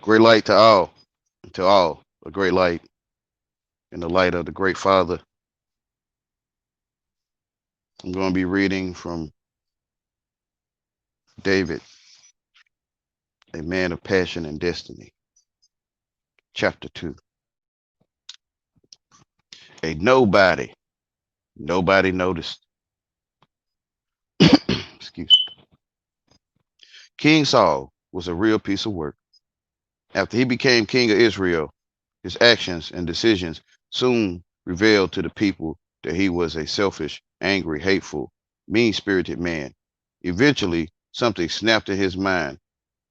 Great light to all, a great light in the light of the great Father. I'm going to be reading from David, a man of passion and destiny, chapter 2. A nobody noticed. Excuse me. King Saul was a real piece of work. After he became king of Israel, his actions and decisions soon revealed to the people that he was a selfish, angry, hateful, mean-spirited man. Eventually, something snapped in his mind,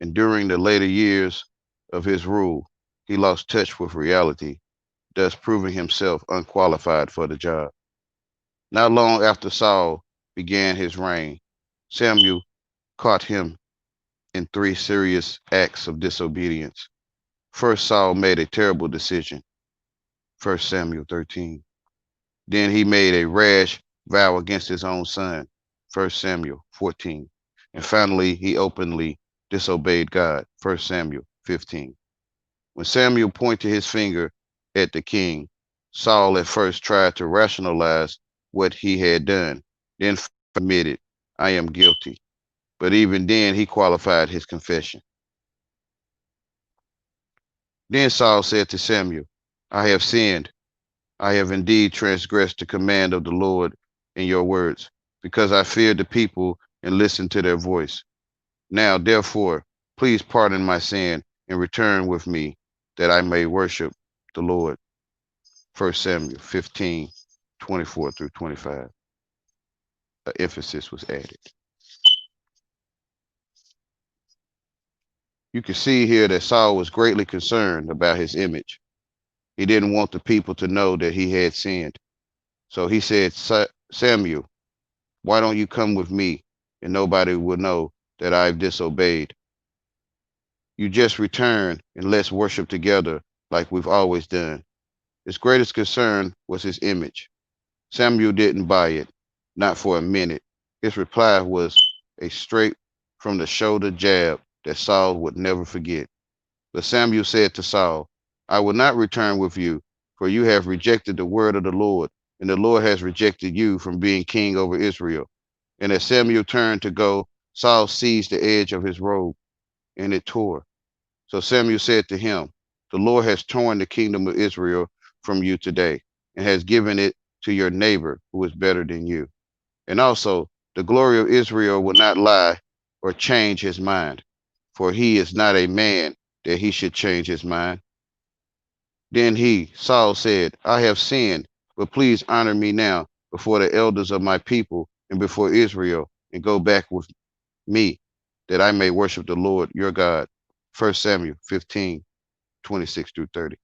and during the later years of his rule, he lost touch with reality, thus proving himself unqualified for the job. Not long after Saul began his reign, Samuel caught him in three serious acts of disobedience. First, Saul made a terrible decision, 1 Samuel 13. Then he made a rash vow against his own son, 1 Samuel 14. And finally, he openly disobeyed God, 1 Samuel 15. When Samuel pointed his finger at the king, Saul at first tried to rationalize what he had done, then admitted, I am guilty. But even then, he qualified his confession. Then Saul said to Samuel, I have sinned. I have indeed transgressed the command of the Lord in your words, because I feared the people and listened to their voice. Now, therefore, please pardon my sin and return with me that I may worship the Lord. 1 Samuel 15:24 through 25. An emphasis was added. You can see here that Saul was greatly concerned about his image. He didn't want the people to know that he had sinned. So he said, Samuel, why don't you come with me and nobody will know that I've disobeyed? You just return and let's worship together like we've always done. His greatest concern was his image. Samuel didn't buy it, not for a minute. His reply was a straight from the shoulder jab that Saul would never forget. But Samuel said to Saul, I will not return with you, for you have rejected the word of the Lord, and the Lord has rejected you from being king over Israel. And as Samuel turned to go, Saul seized the edge of his robe, and it tore. So Samuel said to him, the Lord has torn the kingdom of Israel from you today, and has given it to your neighbor who is better than you. And also, the glory of Israel will not lie or change his mind, for he is not a man that he should change his mind. Then Saul said, I have sinned, but please honor me now before the elders of my people and before Israel, and go back with me, that I may worship the Lord your God. 1 Samuel 15:26 through 30.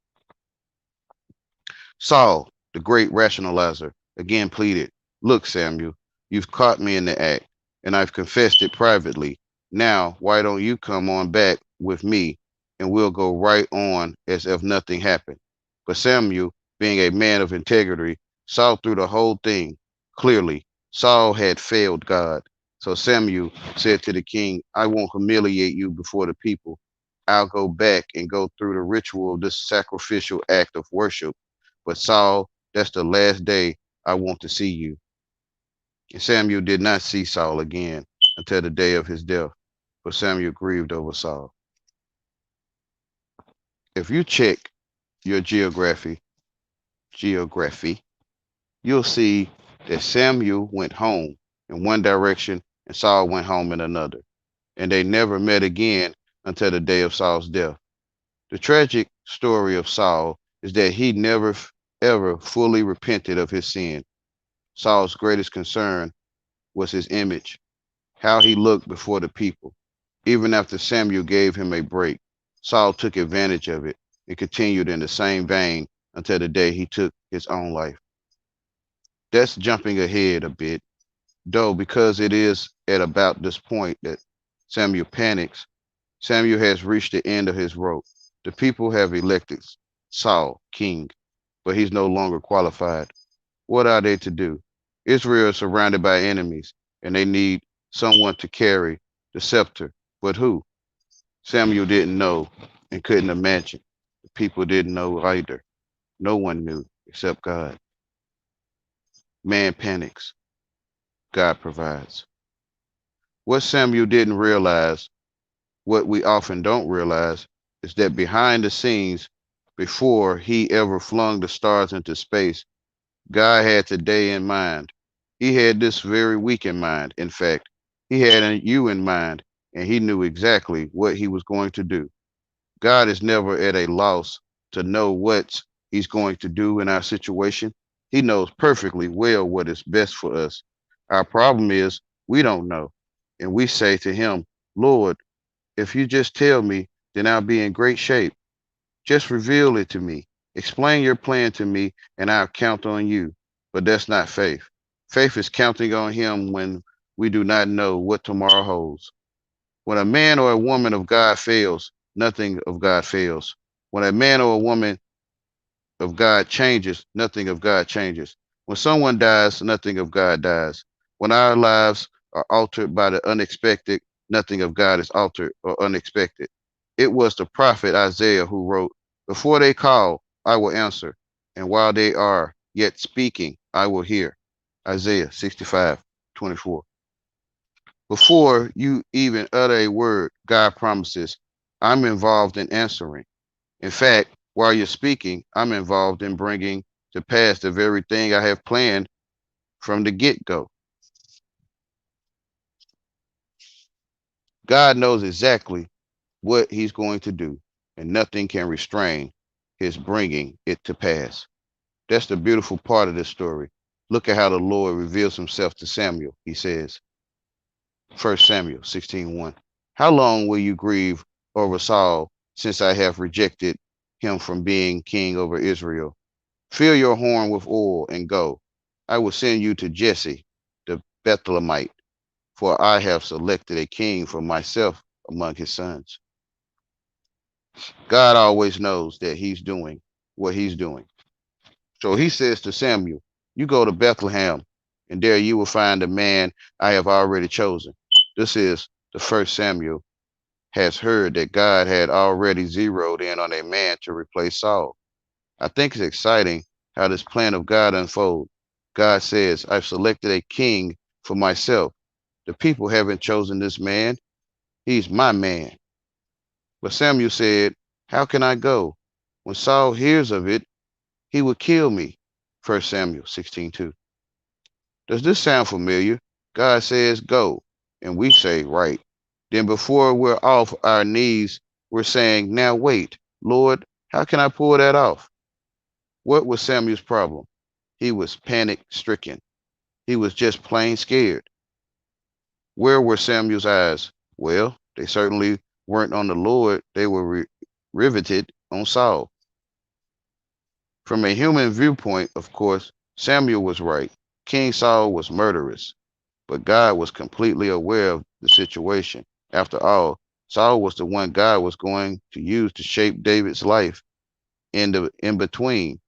Saul, the great rationalizer, again pleaded, look, Samuel, you've caught me in the act, and I've confessed it privately. Now, why don't you come on back with me, and we'll go right on as if nothing happened? But Samuel, being a man of integrity, saw through the whole thing. Clearly, Saul had failed God. So Samuel said to the king, I won't humiliate you before the people. I'll go back and go through the ritual of this sacrificial act of worship. But Saul, that's the last day I want to see you. And Samuel did not see Saul again until the day of his death, for Samuel grieved over Saul. If you check your geography, you'll see that Samuel went home in one direction and Saul went home in another. And they never met again until the day of Saul's death. The tragic story of Saul is that he never ever fully repented of his sin. Saul's greatest concern was his image, how he looked before the people. Even after Samuel gave him a break, Saul took advantage of it and continued in the same vein until the day he took his own life. That's jumping ahead a bit, though, because it is at about this point that Samuel panics. Samuel has reached the end of his rope. The people have elected Saul king, but he's no longer qualified. What are they to do? Israel is surrounded by enemies, and they need someone to carry the scepter. But who? Samuel didn't know. and couldn't imagine. The people didn't know either. No one knew except God. Man panics. God provides. What Samuel didn't realize, what we often don't realize, is that behind the scenes, before he ever flung the stars into space, God had today in mind. He had this very week in mind. In fact, he had you in mind, and he knew exactly what he was going to do. God is never at a loss to know what he's going to do in our situation. He knows perfectly well what is best for us. Our problem is we don't know. And we say to him, Lord, if you just tell me, then I'll be in great shape. Just reveal it to me. Explain your plan to me, and I'll count on you. But that's not faith. Faith is counting on him when we do not know what tomorrow holds. When a man or a woman of God fails, nothing of God fails. When a man or a woman of God changes, nothing of God changes. When someone dies, nothing of God dies. When our lives are altered by the unexpected, nothing of God is altered or unexpected. It was the prophet Isaiah who wrote, before they call, I will answer. And while they are yet speaking, I will hear. Isaiah 65:24. Before you even utter a word, God promises, I'm involved in answering. In fact, while you're speaking, I'm involved in bringing to pass the very thing I have planned from the get go. God knows exactly what he's going to do, and nothing can restrain his bringing it to pass. That's the beautiful part of this story. Look at how the Lord reveals himself to Samuel. He says, 1 Samuel 16:1. How long will you grieve over Saul, since I have rejected him from being king over Israel? Fill your horn with oil and go. I will send you to Jesse the Bethlehemite, for I have selected a king for myself among his sons. God always knows that he's doing what he's doing. So he says to Samuel, you go to Bethlehem, and there you will find a man I have already chosen. This is the first Samuel has heard that God had already zeroed in on a man to replace Saul. I think it's exciting how this plan of God unfolds. God says, I've selected a king for myself. The people haven't chosen this man. He's my man. But Samuel said, how can I go? When Saul hears of it, he would kill me. 1 Samuel 16:2. Does this sound familiar? God says, go. And we say, right. Then before we're off our knees, we're saying, now wait, Lord, how can I pull that off? What was Samuel's problem? He was panic stricken. He was just plain scared. Where were Samuel's eyes? Well, they certainly weren't on the Lord. They were riveted on Saul. From a human viewpoint, of course, Samuel was right. King Saul was murderous, but God was completely aware of the situation. After all, Saul was the one God was going to use to shape David's life in the in between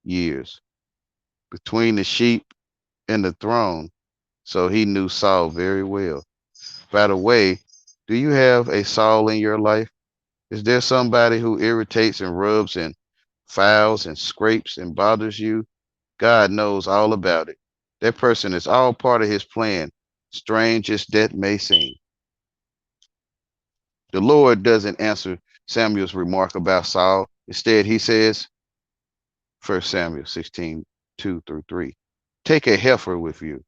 years, between the sheep and the throne. So he knew Saul very well. By the way, do you have a Saul in your life? Is there somebody who irritates and rubs and files and scrapes and bothers you? God knows all about it. That person is all part of his plan, strange as that may seem. The Lord doesn't answer Samuel's remark about Saul. Instead, he says, 1 Samuel 16:2-3, take a heifer with you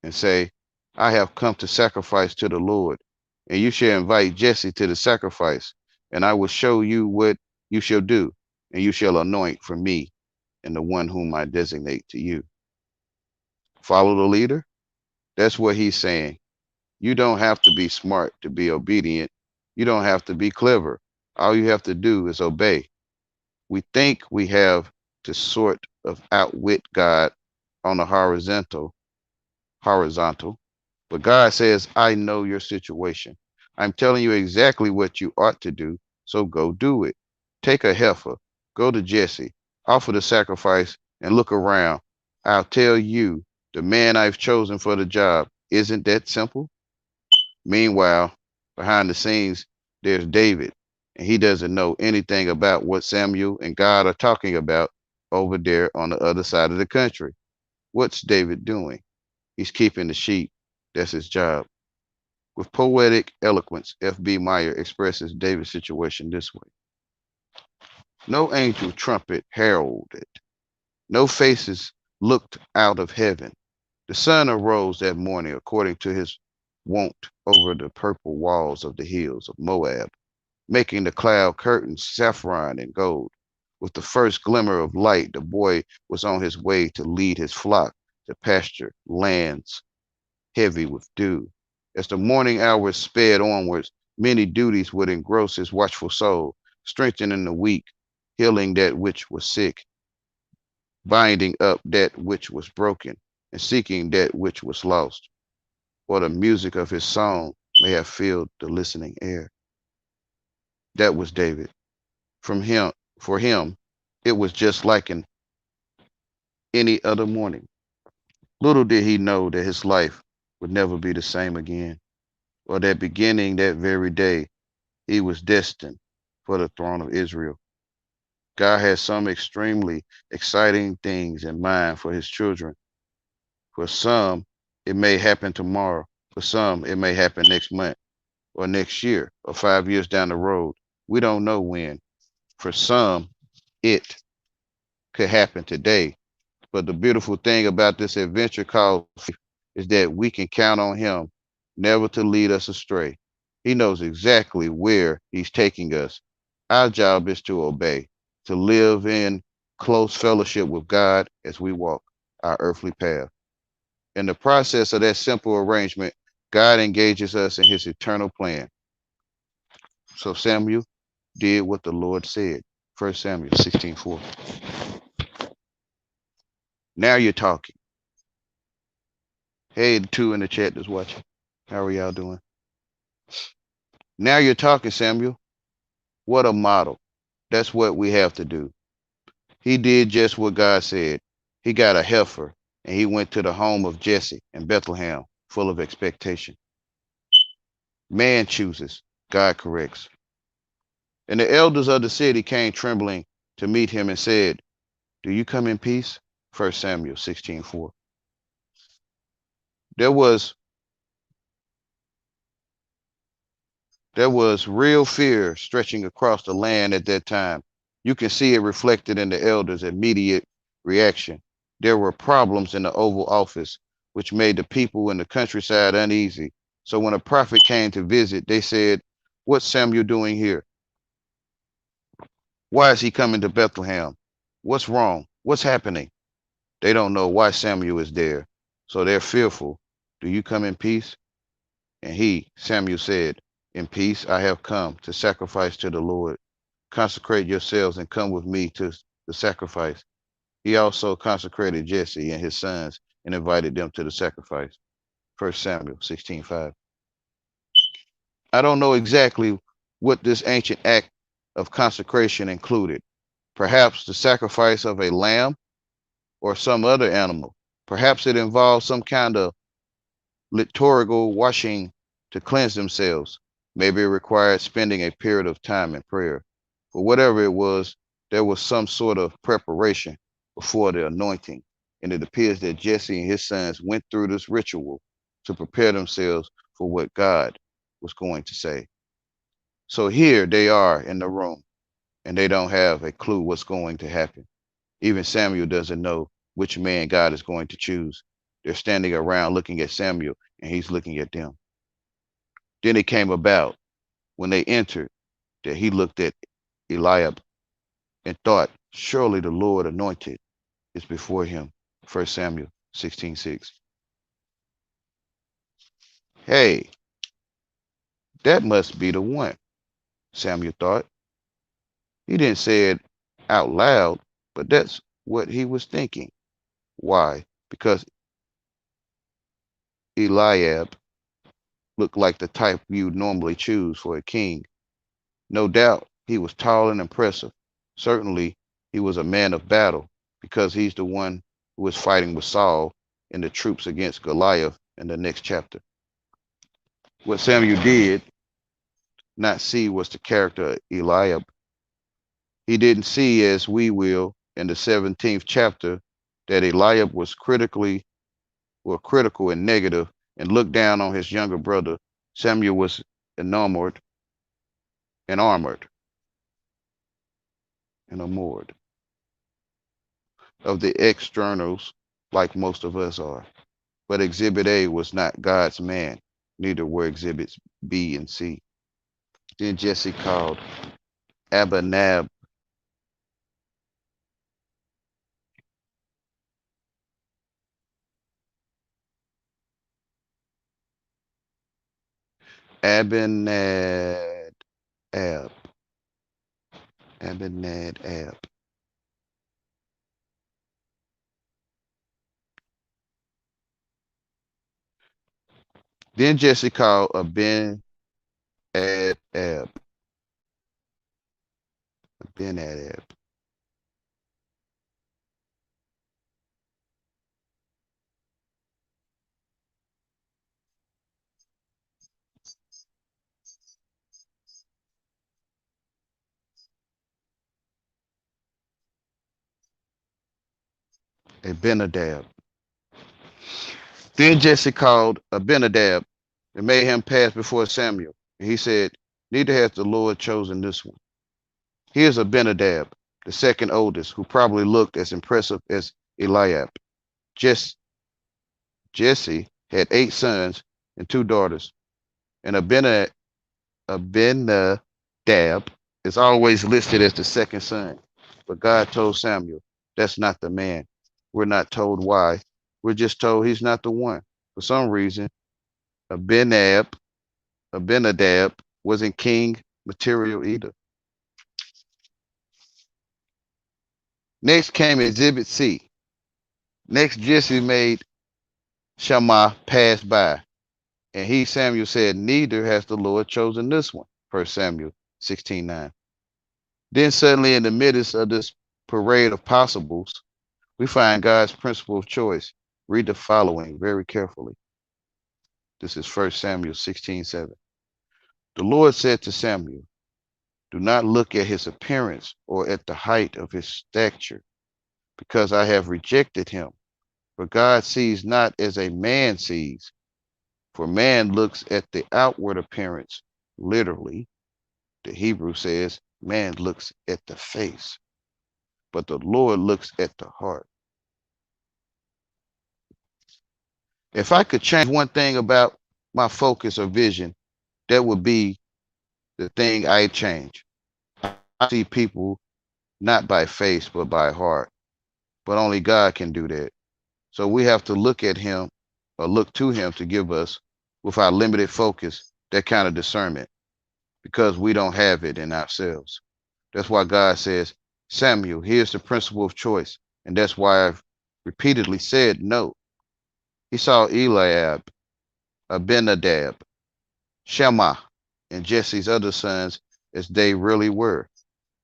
and say, I have come to sacrifice to the Lord, and you shall invite Jesse to the sacrifice, and I will show you what you shall do, and you shall anoint for me and the one whom I designate to you. Follow the leader? That's what he's saying. You don't have to be smart to be obedient. You don't have to be clever. All you have to do is obey. We think we have to sort of outwit God on a horizontal, but God says, I know your situation. I'm telling you exactly what you ought to do, so go do it. Take a heifer, go to Jesse, offer the sacrifice, and look around. I'll tell you, the man I've chosen for the job. Isn't that simple? Meanwhile, behind the scenes, there's David. and he doesn't know anything about what Samuel and God are talking about over there on the other side of the country. What's David doing? He's keeping the sheep. That's his job. With poetic eloquence, F.B. Meyer expresses David's situation this way. No angel trumpet heralded. No faces looked out of heaven. The sun arose that morning according to his wont over the purple walls of the hills of Moab, making the cloud curtains saffron and gold. With the first glimmer of light, the boy was on his way to lead his flock to pasture lands heavy with dew. As the morning hours sped onwards, many duties would engross his watchful soul, strengthening the weak, healing that which was sick, binding up that which was broken, and seeking that which was lost. Or the music of his song may have filled the listening air. That was David. From him, for him, it was just like any other morning. Little did he know that his life would never be the same again, or that beginning that very day, he was destined for the throne of Israel. God has some extremely exciting things in mind for his children. For some, it may happen tomorrow. For some, it may happen next month or next year or 5 years down the road. We don't know when. For some, it could happen today. But the beautiful thing about this adventure called faith is that we can count on him never to lead us astray. He knows exactly where he's taking us. Our job is to obey, to live in close fellowship with God as we walk our earthly path. In the process of that simple arrangement, God engages us in his eternal plan. So Samuel did what the Lord said. 1 Samuel 16:4. Now you're talking. Hey, the two in the chat that's watching. How are y'all doing? Now you're talking, Samuel. What a model. That's what we have to do. He did just what God said. He got a heifer and he went to the home of Jesse in Bethlehem, full of expectation. Man chooses, God corrects. And the elders of the city came trembling to meet him and said, do you come in peace? 1 Samuel 16:4. There was real fear stretching across the land at that time. You can see it reflected in the elders' immediate reaction. There were problems in the Oval Office, which made the people in the countryside uneasy. So when a prophet came to visit, they said, what's Samuel doing here? Why is he coming to Bethlehem? What's wrong? What's happening? They don't know why Samuel is there. So they're fearful. Do you come in peace? And he, Samuel, said, in peace I have come to sacrifice to the Lord. Consecrate yourselves and come with me to the sacrifice. He also consecrated Jesse and his sons and invited them to the sacrifice. 1 Samuel 16:5. I don't know exactly what this ancient act of consecration included. Perhaps the sacrifice of a lamb or some other animal. Perhaps it involved some kind of liturgical washing to cleanse themselves. Maybe it required spending a period of time in prayer. But whatever it was, there was some sort of preparation before the anointing. And it appears that Jesse and his sons went through this ritual to prepare themselves for what God was going to say. So here they are in the room, and they don't have a clue what's going to happen. Even Samuel doesn't know which man God is going to choose. They're standing around looking at Samuel, and he's looking at them. Then it came about when they entered that he looked at Eliab and thought, surely the Lord anointed is before him. 1 Samuel 16:6. Hey, that must be the one, Samuel thought. He didn't say it out loud, but that's what he was thinking. Why? Because Eliab looked like the type you normally choose for a king. No doubt he was tall and impressive. Certainly he was a man of battle because he's the one who was fighting with Saul and the troops against Goliath in the next chapter. What Samuel did not see was the character of Eliab. He didn't see, as we will in the 17th chapter, that Eliab was critical and negative and looked down on his younger brother. Samuel was enamored and armored and armored of the externals like most of us are. But Exhibit A was not God's man, neither were Exhibits B and C. Then Jesse called Abinab Abinadab. Abinadab. Then Jesse called Abinadab. Abinadab. Abinadab. Then Jesse called Abinadab and made him pass before Samuel. And he said, neither hath the Lord chosen this one. Here's Abinadab, the second oldest, who probably looked as impressive as Eliab. Jesse had 8 sons and 2 daughters, and Abinadab is always listed as the second son. But God told Samuel, that's not the man. We're not told why. We're just told he's not the one. For some reason, Abinadab wasn't king material either. Next came Exhibit C. Next, Jesse made Shammah pass by. And he, Samuel, said, neither has the Lord chosen this one. 1 Samuel 16:9. Then suddenly in the midst of this parade of possibles, we find God's principle of choice. Read the following very carefully. This is 1 Samuel 16:7. The Lord said to Samuel, do not look at his appearance or at the height of his stature, because I have rejected him. For God sees not as a man sees. For man looks at the outward appearance. Literally, the Hebrew says, man looks at the face, but the Lord looks at the heart. If I could change one thing about my focus or vision, that would be the thing I change. I see people not by face, but by heart. But only God can do that. So we have to look at him or look to him to give us, with our limited focus, that kind of discernment, because we don't have it in ourselves. That's why God says, Samuel, here's the principle of choice. And that's why I've repeatedly said no. He saw Eliab, Abinadab, Shammah, and Jesse's other sons as they really were.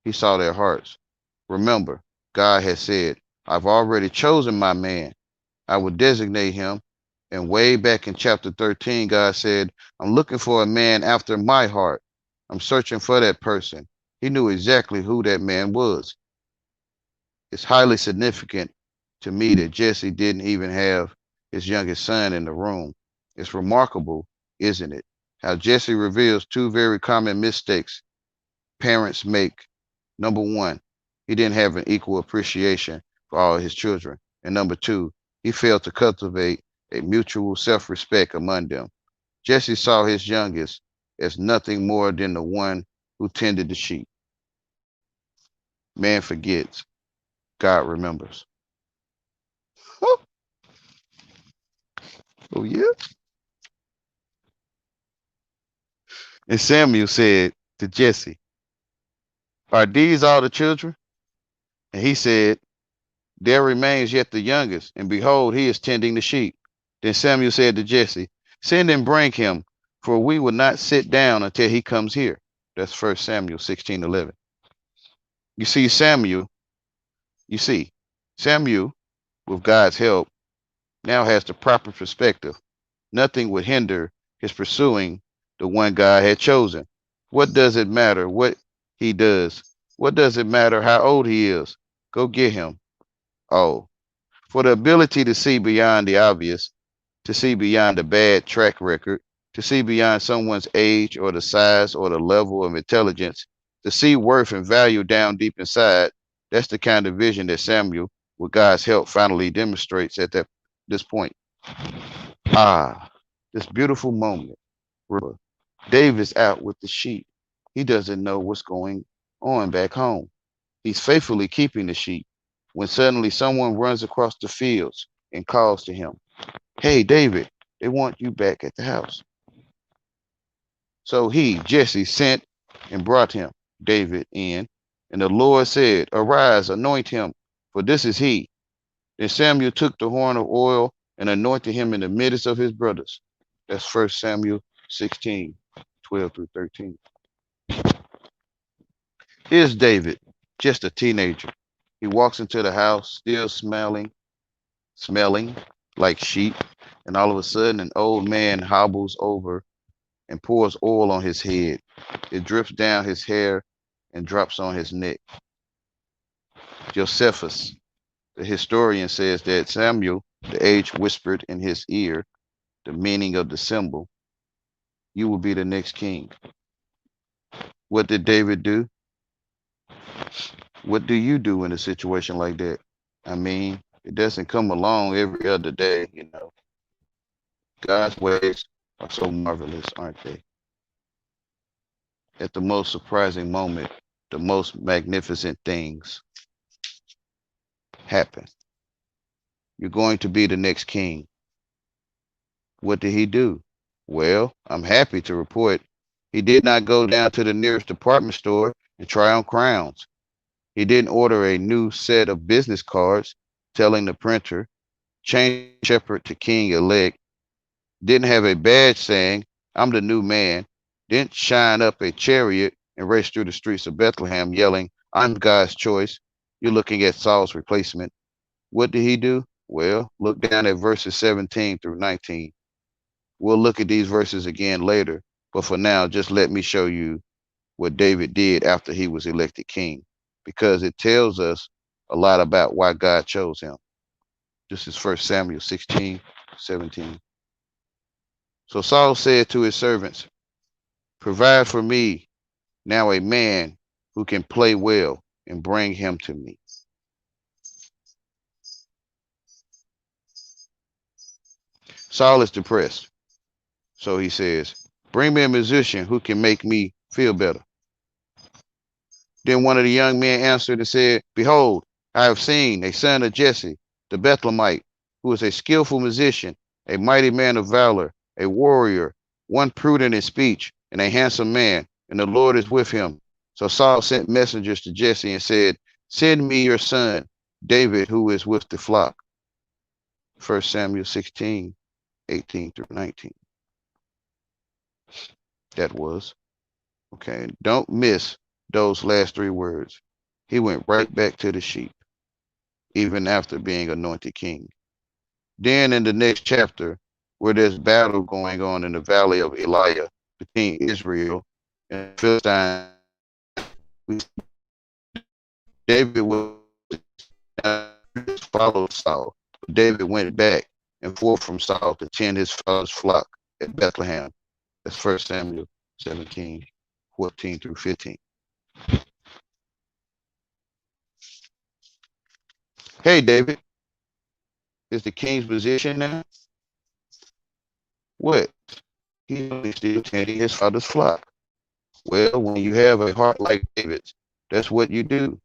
He saw their hearts. Remember, God has said, I've already chosen my man. I will designate him. And way back in chapter 13, God said, I'm looking for a man after my heart. I'm searching for that person. He knew exactly who that man was. It's highly significant to me that Jesse didn't even have his youngest son in the room. It's remarkable, isn't it? How Jesse reveals 2 very common mistakes parents make. Number 1, he didn't have an equal appreciation for all his children. And number 2, he failed to cultivate a mutual self-respect among them. Jesse saw his youngest as nothing more than the one who tended the sheep. Man forgets, God remembers. Oh yeah. And Samuel said to Jesse, are these all the children? And he said, there remains yet the youngest, and behold, he is tending the sheep. Then Samuel said to Jesse, send and bring him, for we will not sit down until he comes here. That's 1 Samuel 16:11. You see, Samuel, with God's help, now has the proper perspective. Nothing would hinder his pursuing the one God had chosen. What does it matter what he does? What does it matter how old he is? Go get him. Oh, for the ability to see beyond the obvious, to see beyond the bad track record, to see beyond someone's age or the size or the level of intelligence, to see worth and value down deep inside. That's the kind of vision that Samuel, with God's help, finally demonstrates at this point. Ah, this beautiful moment. David's out with the sheep. He doesn't know what's going on back home. He's faithfully keeping the sheep when suddenly someone runs across the fields and calls to him, "Hey, David, they want you back at the house." So he, Jesse, sent and brought him, David, in. And the Lord said, "Arise, anoint him, for this is he." Then Samuel took the horn of oil and anointed him in the midst of his brothers. That's 1 Samuel 16, 12 through 13. Here's David, just a teenager. He walks into the house, still smelling like sheep, and all of a sudden an old man hobbles over and pours oil on his head. It drips down his hair and drops on his neck. Josephus, the historian, says that Samuel, the age, whispered in his ear the meaning of the symbol, "You will be the next king." What did David do? What do you do in a situation like that? I mean, it doesn't come along every other day, you know. God's ways are so marvelous, aren't they? At the most surprising moment, the most magnificent things happen. You're going to be the next king. What did he do? Well, I'm happy to report he did not go down to the nearest department store and try on crowns. He didn't order a new set of business cards telling the printer, "Change shepherd to king elect." Didn't have a badge saying, "I'm the new man." Didn't shine up a chariot and race through the streets of Bethlehem yelling, "I'm God's choice. You're looking at Saul's replacement." What did he do? Well, look down at verses 17 through 19. We'll look at these verses again later, but for now, just let me show you what David did after he was elected king, because it tells us a lot about why God chose him. This is 1 Samuel 16, 17. So Saul said to his servants, "Provide for me now a man who can play well and bring him to me." Saul is depressed. So he says, "Bring me a musician who can make me feel better." Then one of the young men answered and said, "Behold, I have seen a son of Jesse, the Bethlehemite, who is a skillful musician, a mighty man of valor, a warrior, one prudent in speech, and a handsome man, and the Lord is with him." So Saul sent messengers to Jesse and said, "Send me your son, David, who is with the flock." 1 Samuel 16, 18 through 19. That was. Okay, don't miss those last three words. He went right back to the sheep, even after being anointed king. Then in the next chapter, where there's battle going on in the valley of Elah between Israel and Philistine, David was followed Saul. David went back and forth from Saul to tend his father's flock at Bethlehem. That's 1 Samuel 17, 14 through 15. Hey, David, is the king's position now? What? He's still tending his father's flock. Well, when you have a heart like David's, that's what you do.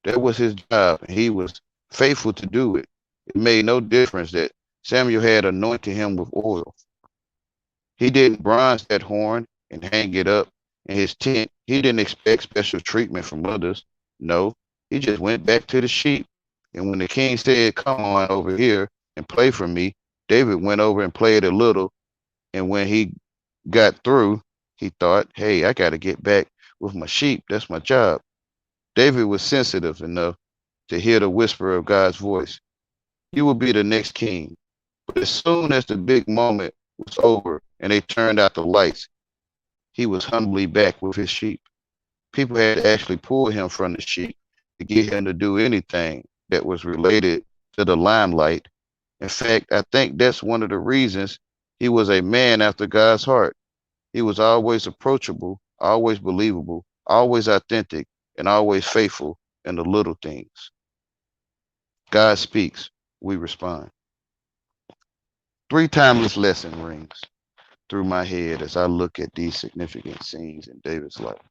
That was his job, and he was faithful to do it. It made no difference that Samuel had anointed him with oil. He didn't bronze that horn and hang it up in his tent. He didn't expect special treatment from others. No, he just went back to the sheep. And when the king said, "Come on over here and play for me," David went over and played a little. And when he got through, he thought, "Hey, I got to get back with my sheep. That's my job." David was sensitive enough to hear the whisper of God's voice. "You will be the next king." But as soon as the big moment was over and they turned out the lights, he was humbly back with his sheep. People had to actually pull him from the sheep to get him to do anything that was related to the limelight. In fact, I think that's one of the reasons he was a man after God's heart. He was always approachable, always believable, always authentic, and always faithful in the little things. God speaks, we respond. Three timeless lesson rings through my head as I look at these significant scenes in David's life.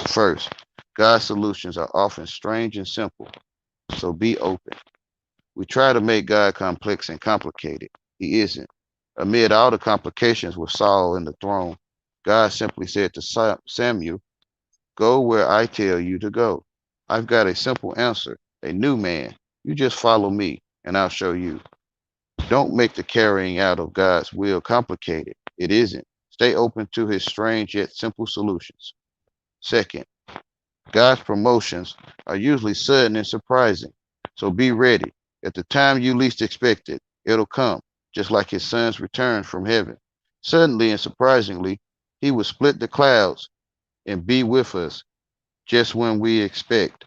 First, God's solutions are often strange and simple, so be open. We try to make God complex and complicated. He isn't. Amid all the complications with Saul and the throne, God simply said to Samuel, "Go where I tell you to go." I've got a simple answer, a new man. You just follow me, and I'll show you. Don't make the carrying out of God's will complicated. It isn't. Stay open to his strange yet simple solutions. Second, God's promotions are usually sudden and surprising. So be ready. At the time you least expect it, it'll come, just like his son's return from heaven. Suddenly and surprisingly, he will split the clouds and be with us just when we expect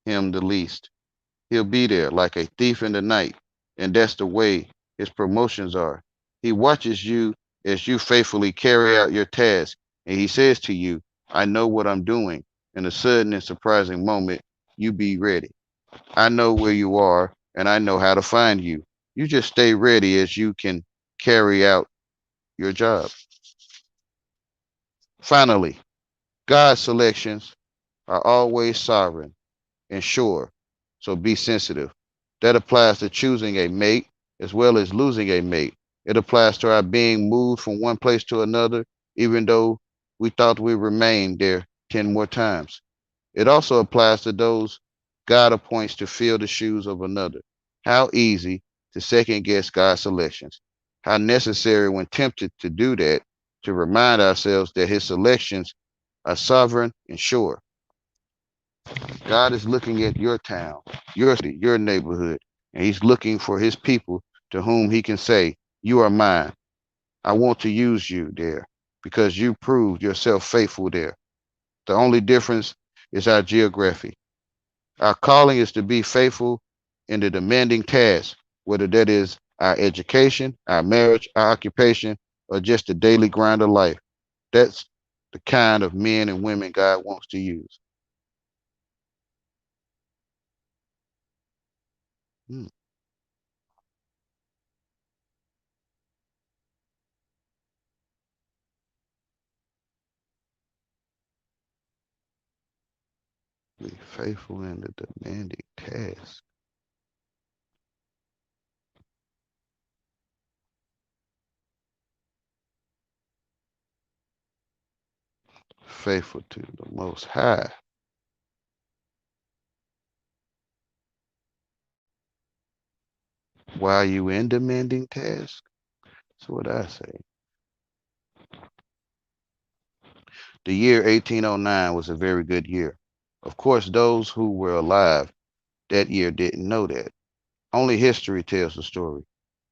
him the least. He'll be there like a thief in the night, and that's the way his promotions are. He watches you as you faithfully carry out your task, and he says to you, I know what I'm doing. In a sudden and surprising moment, you be ready. I know where you are, and I know how to find you. You just stay ready as you can carry out your job. Finally, God's selections are always sovereign and sure, so be sensitive. That applies to choosing a mate as well as losing a mate. It applies to our being moved from one place to another, even though we thought we remained there 10 more times. It also applies to those God appoints to fill the shoes of another. How easy to second guess God's selections. How necessary when tempted to do that to remind ourselves that his selections are sovereign and sure. God is looking at your town, your city, your neighborhood, and he's looking for his people to whom he can say, you are mine. I want to use you there because you proved yourself faithful there. The only difference is our geography. Our calling is to be faithful in the demanding task, whether that is our education, our marriage, our occupation, or just the daily grind of life. That's the kind of men and women God wants to use. Hmm. Be faithful in the demanding task. Faithful to the Most High. While you in demanding task, that's what I say. The year 1809 was a very good year. Of course, those who were alive that year didn't know that. Only history tells the story.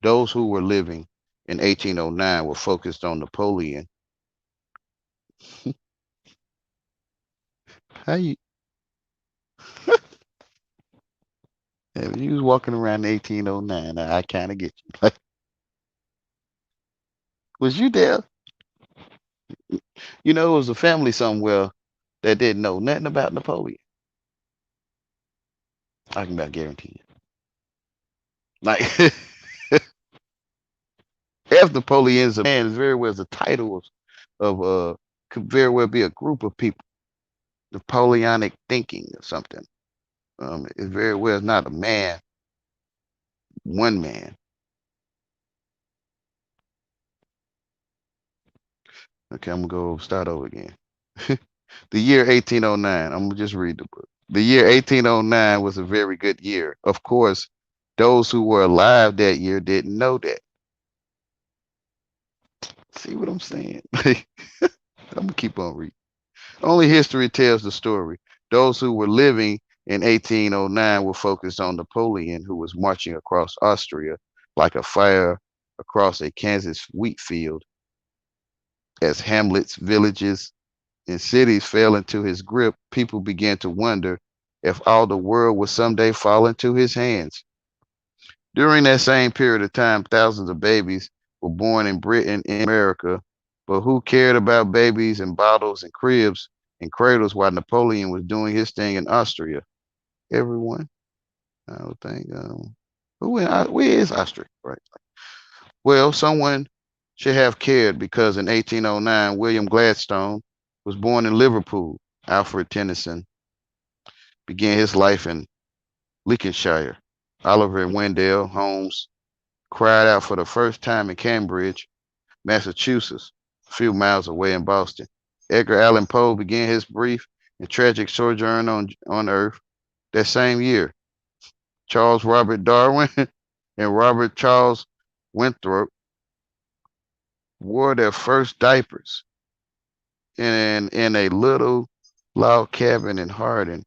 Those who were living in 1809 were focused on Napoleon. How you? If you was walking around 1809, I kind of get you. Like, was you there? You know, it was a family somewhere that didn't know nothing about Napoleon. I can about guarantee you. Like, if Napoleon's a man, is very well as a title of could very well be a group of people. Napoleonic thinking or something. It very well is not a man, one man. Okay, I'm gonna go start over again. The year 1809. I'm gonna just read the book. The year 1809 was a very good year. Of course, those who were alive that year didn't know that. See what I'm saying? I'm gonna keep on reading. Only history tells the story. Those who were living in 1809 were focused on Napoleon, who was marching across Austria like a fire across a Kansas wheat field. As hamlets, villages, and cities fell into his grip, people began to wonder if all the world would someday fall into his hands. During that same period of time, thousands of babies were born in Britain and America, but who cared about babies and bottles and cribs and cradles while Napoleon was doing his thing in Austria? Everyone, I would think. Where is Austria? Right. Well, someone should have cared because in 1809, William Gladstone was born in Liverpool. Alfred Tennyson began his life in Lincolnshire. Oliver Wendell Holmes cried out for the first time in Cambridge, Massachusetts, a few miles away in Boston. Edgar Allan Poe began his brief and tragic sojourn on Earth that same year. Charles Robert Darwin and Robert Charles Winthrop wore their first diapers in a little log cabin in Hardin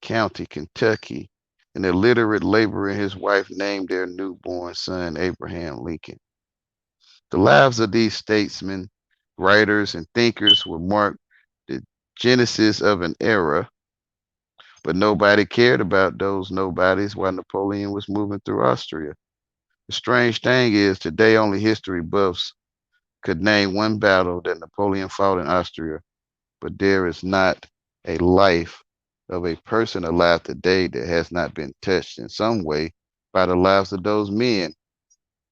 County, Kentucky. An illiterate laborer and his wife named their newborn son Abraham Lincoln. The lives of these statesmen, writers, and thinkers would mark the genesis of an era, but nobody cared about those nobodies while Napoleon was moving through Austria. The strange thing is, today only history buffs could name one battle that Napoleon fought in Austria, but there is not a life of a person alive today that has not been touched in some way by the lives of those men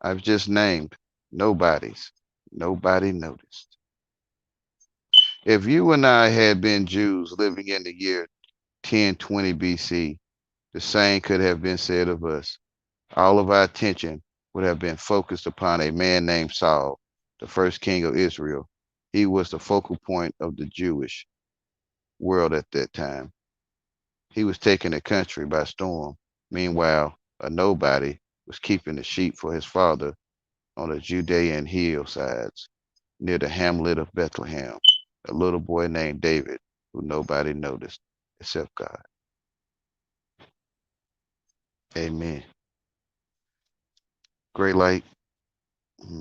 I've just named. Nobody's. Nobody noticed. If you and I had been Jews living in the year 1020 BC, the same could have been said of us. All of our attention would have been focused upon a man named Saul, the first king of Israel. He was the focal point of the Jewish world at that time. He was taking the country by storm. Meanwhile, a nobody was keeping the sheep for his father on the Judean hillsides near the hamlet of Bethlehem, a little boy named David who nobody noticed except God. Amen. Great light.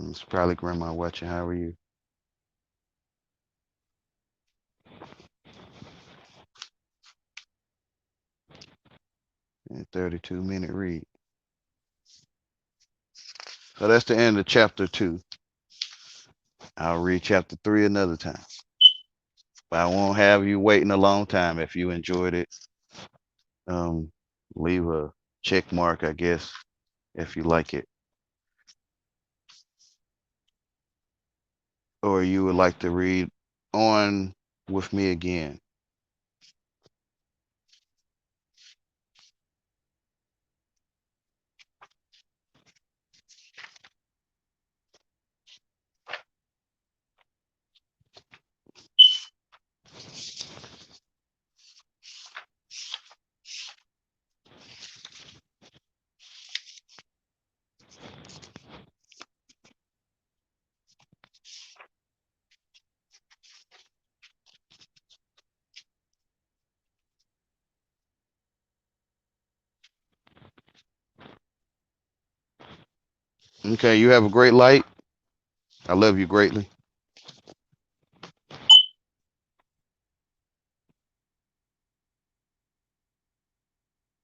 It's probably grandma watching. How are you? A 32-minute read. So that's the end of chapter 2. I'll read chapter 3 another time. But I won't have you waiting a long time. If you enjoyed it, um, leave a check mark, I guess, if you like it. Or you would like to read on with me again. Okay, you have a great light. I love you greatly.